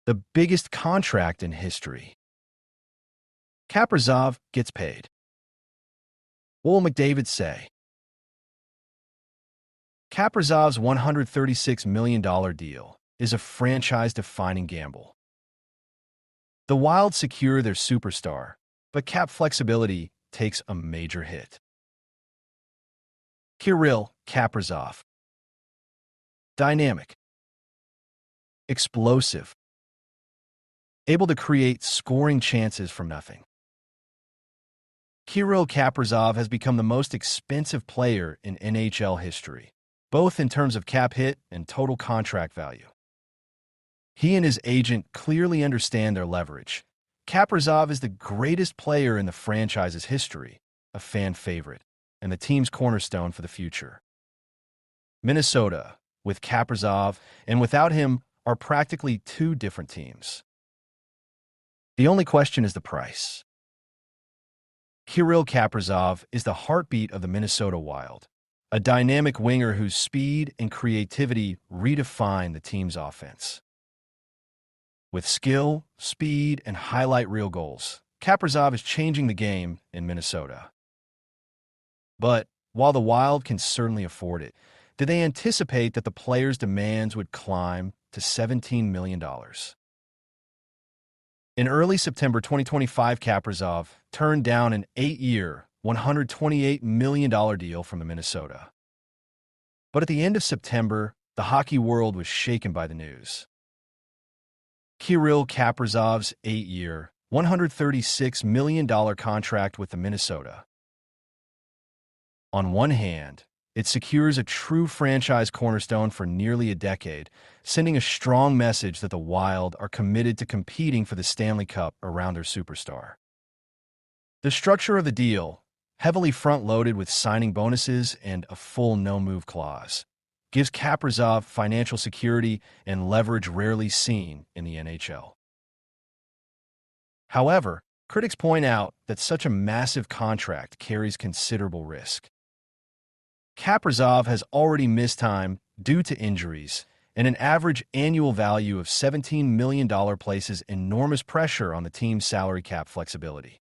the biggest contract in history. Kaprizov gets paid. What will McDavid say? Kaprizov's $136 million deal is a franchise-defining gamble. The Wild secure their superstar, but cap flexibility takes a major hit. Kirill Kaprizov. Dynamic. Explosive. Able to create scoring chances from nothing. Kirill Kaprizov has become the most expensive player in NHL history, both in terms of cap hit and total contract value. He and his agent clearly understand their leverage. Kaprizov is the greatest player in the franchise's history, a fan favorite, and the team's cornerstone for the future. Minnesota, with Kaprizov and without him, are practically two different teams. The only question is the price. Kirill Kaprizov is the heartbeat of the Minnesota Wild, a dynamic winger whose speed and creativity redefine the team's offense. With skill, speed, and highlight reel goals, Kaprizov is changing the game in Minnesota. But while the Wild can certainly afford it, did they anticipate that the player's demands would climb to $17 million? In early September 2025, Kaprizov turned down an 8-year, $128 million deal from the Minnesota. But at the end of September, the hockey world was shaken by the news. Kirill Kaprizov's 8-year, $136 million contract with the Minnesota. On one hand, it secures a true franchise cornerstone for nearly a decade, sending a strong message that the Wild are committed to competing for the Stanley Cup around their superstar. The structure of the deal, heavily front-loaded with signing bonuses and a full no-move clause, gives Kaprizov financial security and leverage rarely seen in the NHL. However, critics point out that such a massive contract carries considerable risk. Kaprizov has already missed time due to injuries, and an average annual value of $17 million places enormous pressure on the team's salary cap flexibility.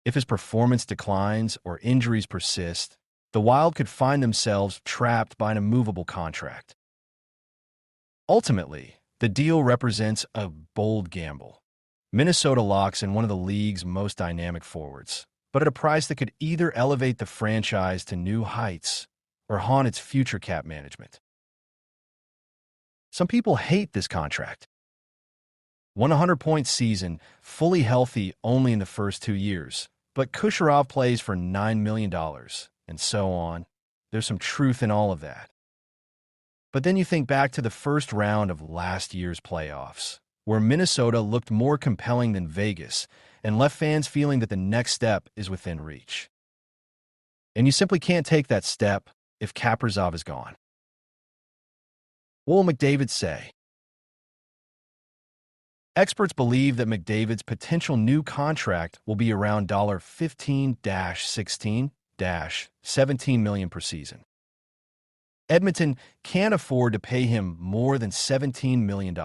If his performance declines or injuries persist, the Wild could find themselves trapped by an immovable contract. Ultimately, the deal represents a bold gamble. Minnesota locks in one of the league's most dynamic forwards, but at a price that could either elevate the franchise to new heights or haunt its future cap management. Some people hate this contract. 100-point season, fully healthy only in the first 2 years, but Kucherov plays for $9 million, and so on. There's some truth in all of that. But then you think back to the first round of last year's playoffs, where Minnesota looked more compelling than Vegas and left fans feeling that the next step is within reach. And you simply can't take that step if Kaprizov is gone. What will McDavid say? Experts believe that McDavid's potential new contract will be around $15-16-17 million per season. Edmonton can't afford to pay him more than $17 million.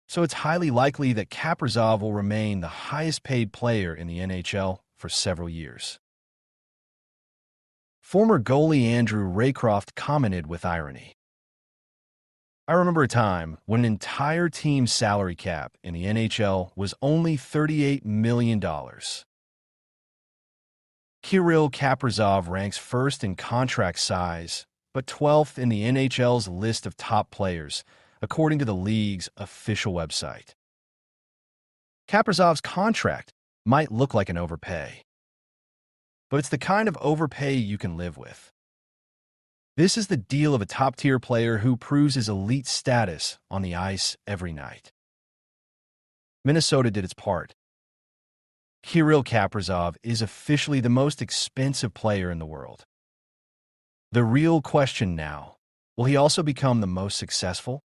So it's highly likely that Kaprizov will remain the highest-paid player in the NHL for several years. Former goalie Andrew Raycroft commented with irony, "I remember a time when an entire team's salary cap in the NHL was only $38 million. Kirill Kaprizov ranks first in contract size, but 12th in the NHL's list of top players, according to the league's official website. Kaprizov's contract might look like an overpay, but it's the kind of overpay you can live with. This is the deal of a top-tier player who proves his elite status on the ice every night. Minnesota did its part. Kirill Kaprizov is officially the most expensive player in the world. The real question now, will he also become the most successful?